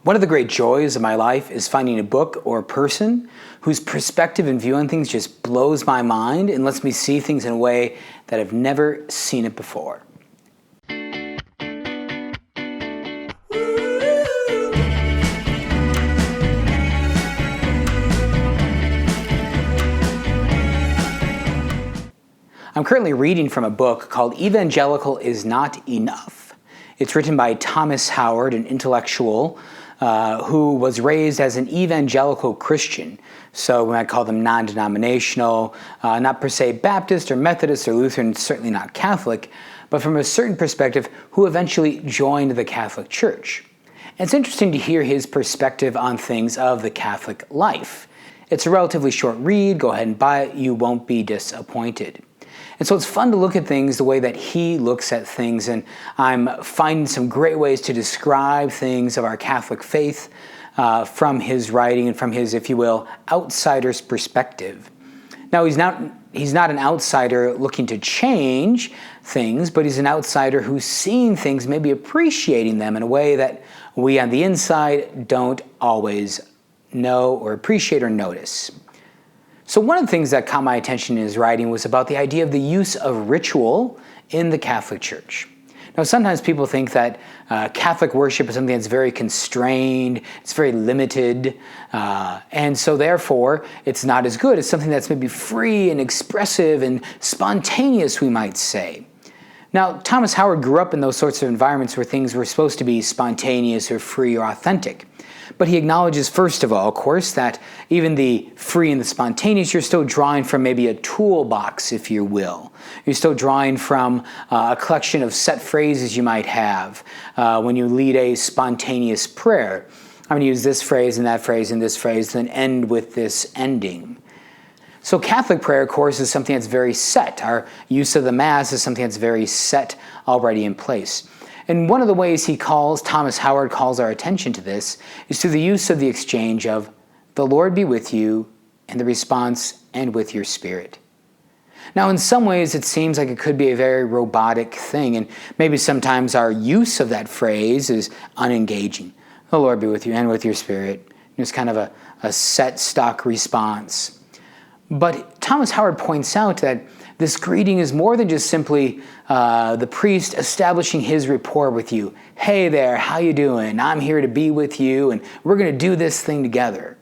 One of the great joys of my life is finding a book or a person whose perspective and view on things just blows my mind and lets me see things in a way that I've never seen it before. I'm currently reading from a book called Evangelical is Not Enough. It's written by Thomas Howard, an intellectual who was raised as an evangelical Christian. So we might call them non-denominational, not per se Baptist or Methodist or Lutheran, certainly not Catholic, but from a certain perspective, who eventually joined the Catholic Church. And it's interesting to hear his perspective on things of the Catholic life. It's a relatively short read. Go ahead and buy it. You won't be disappointed. And so it's fun to look at things the way that he looks at things, and I'm finding some great ways to describe things of our Catholic faith from his writing and from his, if you will, outsider's perspective. Now, he's not an outsider looking to change things, but he's an outsider who's seeing things, maybe appreciating them in a way that we on the inside don't always know or appreciate or notice. So one of the things that caught my attention in his writing was about the idea of the use of ritual in the Catholic Church. Now, sometimes people think that Catholic worship is something that's very constrained, it's very limited, and so therefore it's not as good as something that's maybe free and expressive and spontaneous, we might say. Now, Thomas Howard grew up in those sorts of environments where things were supposed to be spontaneous or free or authentic. But he acknowledges, first of all, of course, that even the free and the spontaneous, you're still drawing from maybe a toolbox, if you will. You're still drawing from a collection of set phrases you might have when you lead a spontaneous prayer. I'm going to use this phrase and that phrase and this phrase, then end with this ending. So Catholic prayer, of course, is something that's very set. Our use of the Mass is something that's very set, already in place. And one of the ways Thomas Howard calls our attention to this, is through the use of the exchange of, "The Lord be with you," and the response, "and with your spirit." Now, in some ways, it seems like it could be a very robotic thing, and maybe sometimes our use of that phrase is unengaging. "The Lord be with you, and with your spirit." It's kind of a set stock response. But Thomas Howard points out that this greeting is more than just simply the priest establishing his rapport with you. "Hey there, how you doing? I'm here to be with you, and we're going to do this thing together."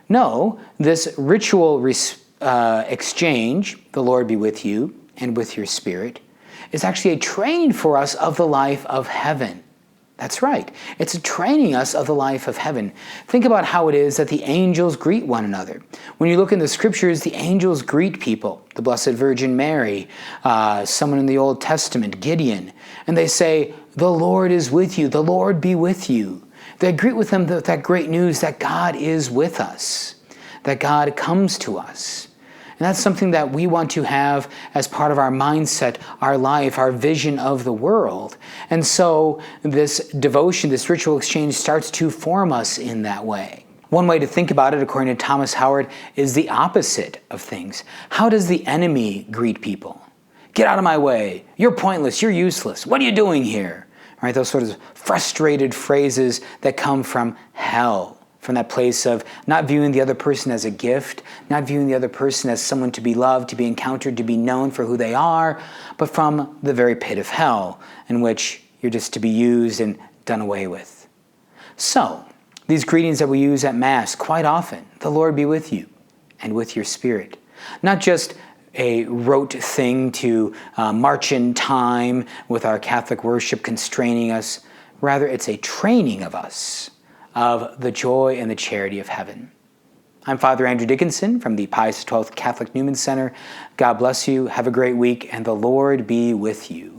No, this ritual exchange, "The Lord be with you, and with your spirit," is actually a training for us of the life of heaven. That's right. It's a training us of the life of heaven. Think about how it is that the angels greet one another. When you look in the scriptures, the angels greet people. The Blessed Virgin Mary, someone in the Old Testament, Gideon, and they say, "The Lord is with you. The Lord be with you." They greet with them that great news that God is with us, that God comes to us. And that's something that we want to have as part of our mindset, our life, our vision of the world. And so this devotion, this ritual exchange starts to form us in that way. One way to think about it, according to Thomas Howard, is the opposite of things. How does the enemy greet people? "Get out of my way. You're pointless. You're useless. What are you doing here?" Right? Those sort of frustrated phrases that come from hell. From that place of not viewing the other person as a gift, not viewing the other person as someone to be loved, to be encountered, to be known for who they are, but from the very pit of hell, in which you're just to be used and done away with. So, these greetings that we use at Mass quite often, "The Lord be with you, and with your spirit." Not just a rote thing to march in time with our Catholic worship constraining us. Rather, it's a training of us of the joy and the charity of heaven. I'm Father Andrew Dickinson from the Pius XII Catholic Newman Center. God bless you, have a great week, and the Lord be with you.